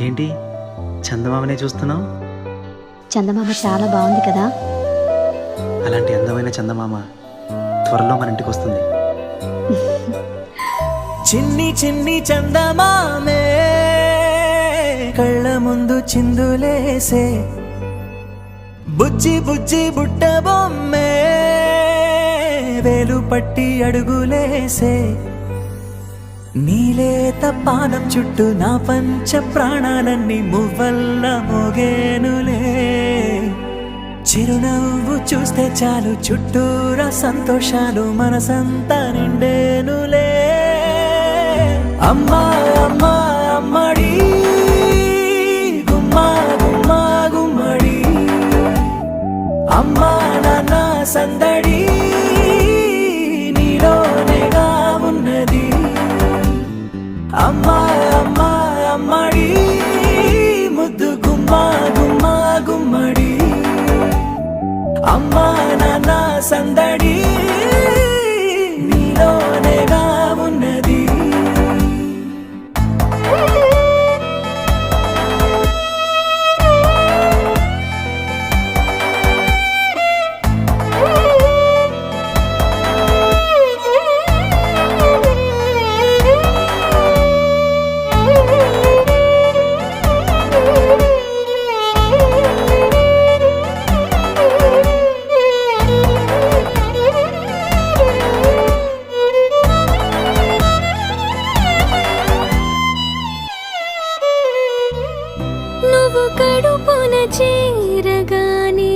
ఏంటి చందమామనే చూస్తున్నావు? చందమామ చాలా బాగుంది కదా. అలాంటి అందమైన చందమామ త్వరలో మన ఇంటికి వస్తుంది. చిన్ని చిన్ని చందమామే కళ్ళ ముందు చిందులేసే, బుజ్జి బుజ్జి బుట్ట బొమ్మే వేలు పట్టి అడుగులేసే, నీలేత పానం చుట్టూ నా పంచ ప్రాణాలన్నీ మువ్వల్ల మోగేనులే. చిరునవ్వు చూస్తే చాలు చుట్టూరా సంతోషాలు మనసంతా నిండేనులే. అమ్మా అమ్మా అమ్మడి గుమ్మా గుమ్మా గుమ్మడి, అమ్మా నాన్న సందడి నీలోనేగా ఉన్నది. అమ్మా అమ్మా అమ్మడి ముద్దు గుమ్మా గుమ్మా గుమ్మడి, అమ్మా నాన్న సందడి నీలోనేగా ఉన్నది. నువ్వు కడుపున చేరగానే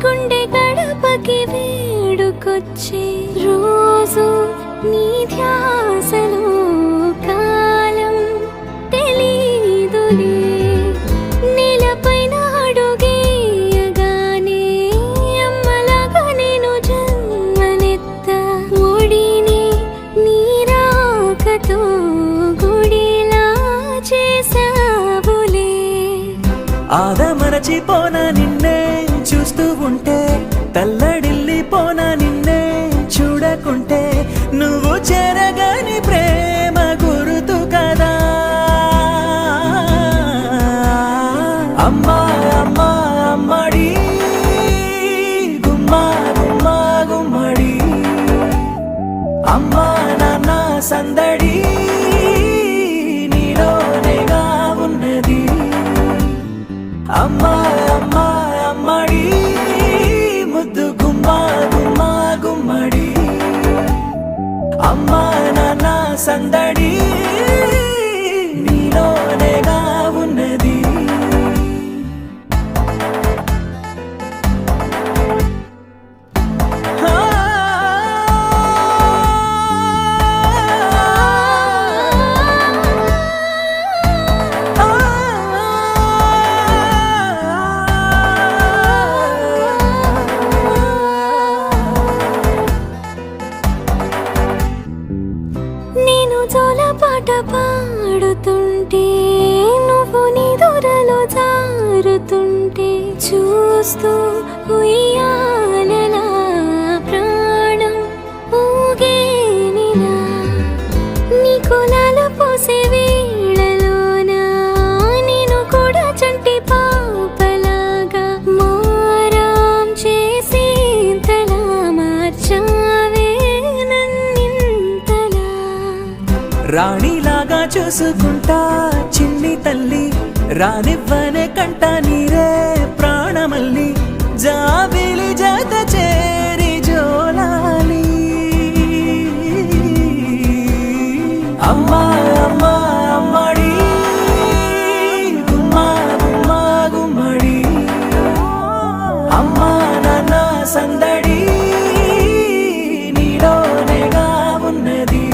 గుండె గడపకి వేడుకొచ్చే రోజు నీ ధ్యాసలో కాలం తెలీదులే. నేలపైన అడుగేయగానే అమ్మలాగా నేను జన్మనెత్త, ఒడిని నీ రాకతో గుడిలా చేసావులే. ఆదమరచిపోన నిన్నే చూస్తూ ఉంటే, తల్లడిల్లిపోన నిన్నే చూడకుంటే, నువ్వు చెరగని ప్రేమ గురుతు కదా. అమ్మా అమ్మా అమ్మడి గుమ్మా గుమ్మా గుమ్మడి, అమ్మా నాన్న సందడి నీలోనేగా ఉన్నది. అమ్మా అమ్మా అమ్మడి ముద్దు గుమ్మా గుమ్మా గుమ్మడి, అమ్మా నాన్న సందడి నీలోనేగా ఉన్నది. నేను జోలపాట పాడుతుంటే, నువ్వు నీ దూరలో జారుతుంటే, చూస్తూ ఉయ్యాలలా ప్రాణం ఊగేనిలా. నీ కులాల పోసే వేళలోనా నేను కూడా చంటి పాపలాగా మారాం చేసేంతలా మార్చావే నన్నింతలా. రాణిలాగా చూసుకుంటా చిన్ని తల్లి, రానివ్వనే కంట నీరే ప్రాణమల్లి, జాబిలి జత చేరి జోలాలి. అమ్మా అమ్మా అమ్మడి గుమ్మా గుమ్మా గుమ్మడి, అమ్మా నాన్న సందడి నీలోనేగా ఉన్నది.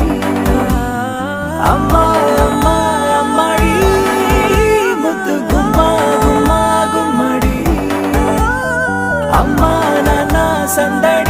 అమ్మా అమ్మా అమ్మడి ముద్దు గుమ్మా గుమ్మా గుమ్మడి, అమ్మా నాన్న సందడి